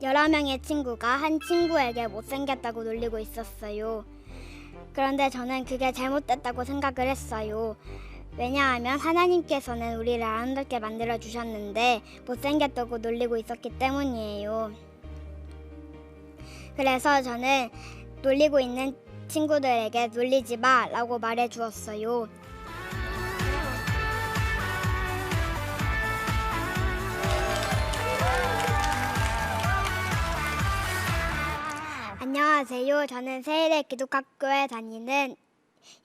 여러 명의 친구가 한 친구에게 못생겼다고 놀리고 있었어요. 그런데 저는 그게 잘못됐다고 생각을 했어요. 왜냐하면 하나님께서는 우리를 아름답게 만들어 주셨는데 못생겼다고 놀리고 있었기 때문이에요. 그래서 저는 놀리고 있는 친구들에게 놀리지 마 라고 말해 주었어요. 안녕하세요. 저는 세일의 기독학교에 다니는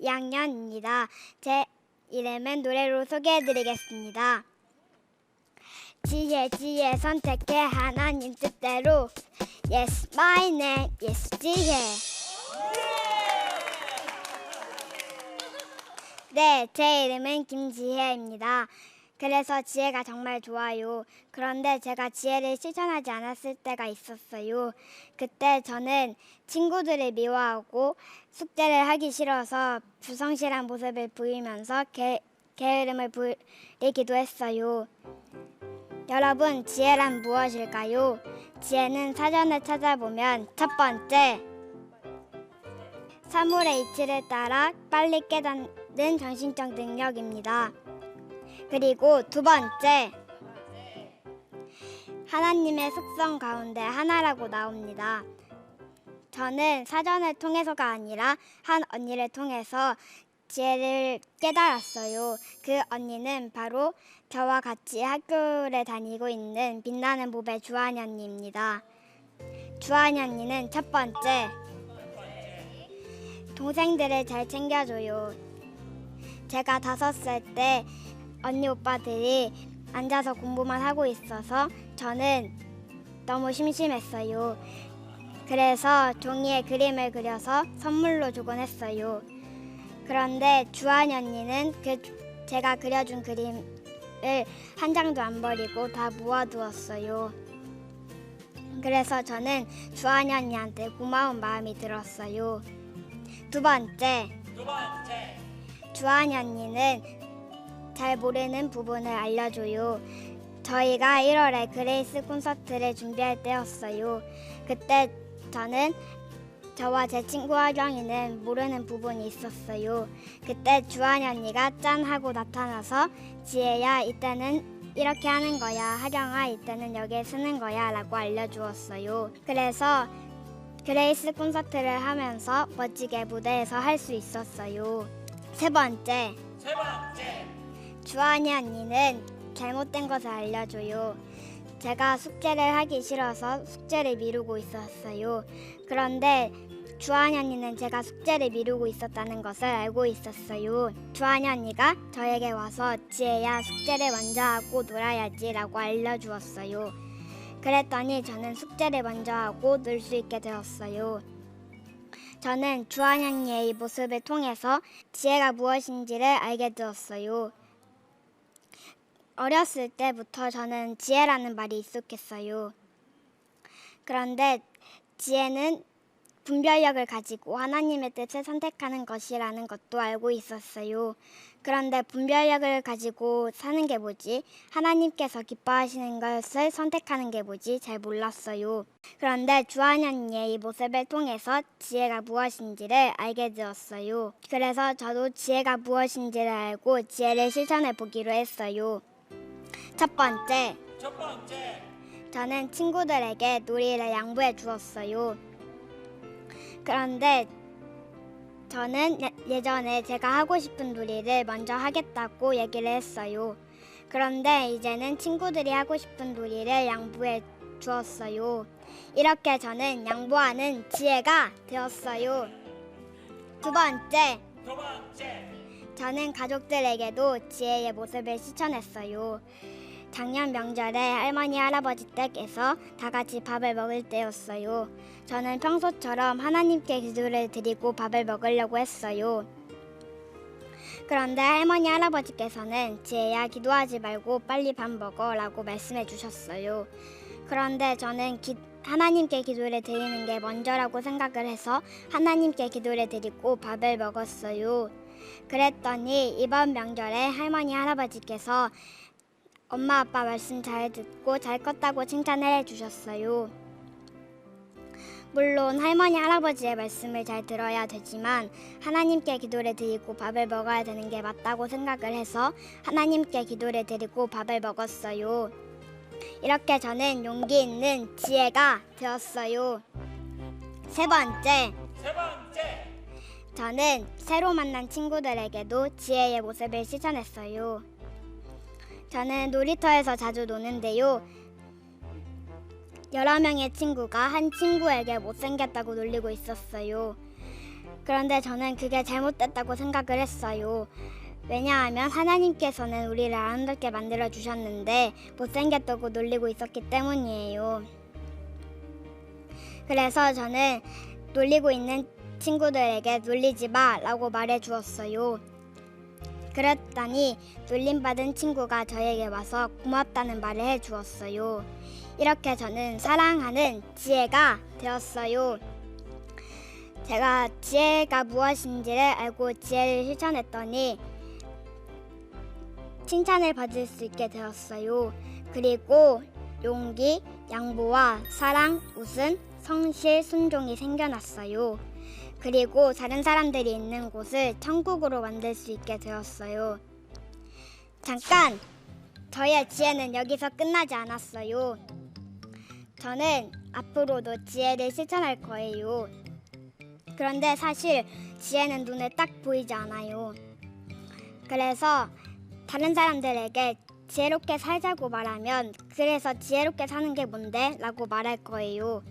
2학년입니다. 제 이름은 노래로 소개해드리겠습니다. 지혜 선택해 하나님 뜻대로 Yes, my name is 지혜. 네, 제 이름은 김지혜입니다. 그래서 지혜가 정말 좋아요. 그런데 제가 지혜를 실천하지 않았을 때가 있었어요. 그때 저는 친구들을 미워하고 숙제를 하기 싫어서 부성실한 모습을 보이면서 게으름을 부리기도 했어요. 여러분, 지혜란 무엇일까요? 지혜는 사전을 찾아보면 첫 번째, 사물의 이치를 따라 빨리 깨닫는 정신적 능력입니다. 그리고 두 번째, 하나님의 속성 가운데 하나라고 나옵니다. 저는 사전을 통해서가 아니라 한 언니를 통해서 지혜를 깨달았어요. 그 언니는 바로 저와 같이 학교를 다니고 있는 빛나는 봄의 주한이 언니입니다. 주한이 언니는 첫 번째, 동생들을 잘 챙겨줘요. 제가 5살 때 언니 오빠들이 앉아서 공부만 하고 있어서 저는 너무 심심했어요. 그래서 종이에 그림을 그려서 선물로 주곤 했어요. 그런데 주한이 언니는 제가 그려준 그림을 한 장도 안 버리고 다 모아두었어요. 그래서 저는 주한이 언니한테 고마운 마음이 들었어요. 두 번째, 주한이 언니는 잘 모르는 부분을 알려줘요. 저희가 1월에 그레이스 콘서트를 준비할 때였어요. 그때 저와 제 친구 하경이는 모르는 부분이 있었어요. 그때 주한이 언니가 짠 하고 나타나서 지혜야, 이때는 이렇게 하는 거야. 하경아, 이때는 여기에 쓰는 거야 라고 알려주었어요. 그래서 그레이스 콘서트를 하면서 멋지게 무대에서 할 수 있었어요. 세 번째, 주한이 언니는 잘못된 것을 알려줘요. 제가 숙제를 하기 싫어서 숙제를 미루고 있었어요. 그런데 주한이 언니는 제가 숙제를 미루고 있었다는 것을 알고 있었어요. 주한이 언니가 저에게 와서 지혜야, 숙제를 먼저 하고 놀아야지 라고 알려주었어요. 그랬더니 저는 숙제를 먼저 하고 놀 수 있게 되었어요. 저는 주한이 언니의 이 모습을 통해서 지혜가 무엇인지를 알게 되었어요. 어렸을 때부터 저는 지혜라는 말이 익숙했어요. 그런데 지혜는 분별력을 가지고 하나님의 뜻을 선택하는 것이라는 것도 알고 있었어요. 그런데 분별력을 가지고 사는 게 뭐지? 하나님께서 기뻐하시는 것을 선택하는 게 뭐지? 잘 몰랐어요. 그런데 주한이 언니의 이 모습을 통해서 지혜가 무엇인지를 알게 되었어요. 그래서 저도 지혜가 무엇인지를 알고 지혜를 실천해 보기로 했어요. 첫 번째, 저는 친구들에게 놀이를 양보해 주었어요. 그런데 저는 예전에 제가 하고 싶은 놀이를 먼저 하겠다고 얘기를 했어요. 그런데 이제는 친구들이 하고 싶은 놀이를 양보해 주었어요. 이렇게 저는 양보하는 지혜가 되었어요. 두 번째, 저는 가족들에게도 지혜의 모습을 실천했어요. 작년 명절에 할머니 할아버지 댁에서 다 같이 밥을 먹을 때였어요. 저는 평소처럼 하나님께 기도를 드리고 밥을 먹으려고 했어요. 그런데 할머니 할아버지께서는 지혜야, 기도하지 말고 빨리 밥 먹어 라고 말씀해 주셨어요. 그런데 저는 하나님께 기도를 드리는 게 먼저라고 생각을 해서 하나님께 기도를 드리고 밥을 먹었어요. 그랬더니 이번 명절에 할머니 할아버지께서 엄마 아빠 말씀 잘 듣고 잘 컸다고 칭찬을 해주셨어요. 물론 할머니, 할아버지의 말씀을 잘 들어야 되지만 하나님께 기도를 드리고 밥을 먹어야 되는 게 맞다고 생각을 해서 하나님께 기도를 드리고 밥을 먹었어요. 이렇게 저는 용기 있는 지혜가 되었어요. 세 번째, 저는 새로 만난 친구들에게도 지혜의 모습을 실천했어요. 저는 놀이터에서 자주 노는데요. 여러 명의 친구가 한 친구에게 못생겼다고 놀리고 있었어요. 그런데 저는 그게 잘못됐다고 생각을 했어요. 왜냐하면 하나님께서는 우리를 아름답게 만들어 주셨는데 못생겼다고 놀리고 있었기 때문이에요. 그래서 저는 놀리고 있는 친구들에게 놀리지 마 라고 말해 주었어요. 그랬더니 놀림받은 친구가 저에게 와서 고맙다는 말을 해 주었어요. 이렇게 저는 사랑하는 지혜가 되었어요. 제가 지혜가 무엇인지를 알고 지혜를 실천했더니 칭찬을 받을 수 있게 되었어요. 그리고 용기, 양보와 사랑, 웃음, 성실, 순종이 생겨났어요. 그리고 다른 사람들이 있는 곳을 천국으로 만들 수 있게 되었어요. 잠깐! 저의 지혜는 여기서 끝나지 않았어요. 저는 앞으로도 지혜를 실천할 거예요. 그런데 사실 지혜는 눈에 딱 보이지 않아요. 그래서 다른 사람들에게 지혜롭게 살자고 말하면 그래서 지혜롭게 사는 게 뭔데? 라고 말할 거예요.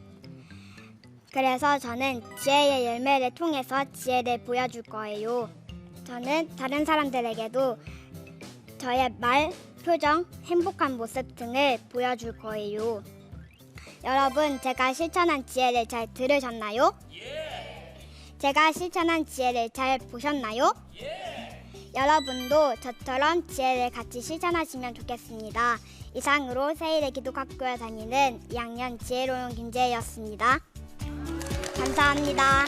그래서 저는 지혜의 열매를 통해서 지혜를 보여줄 거예요. 저는 다른 사람들에게도 저의 말, 표정, 행복한 모습 등을 보여줄 거예요. 여러분, 제가 실천한 지혜를 잘 들으셨나요? 제가 실천한 지혜를 잘 보셨나요? 여러분도 저처럼 지혜를 같이 실천하시면 좋겠습니다. 이상으로 세일의 기독학교에 다니는 2학년 지혜로운 김재희였습니다. 감사합니다.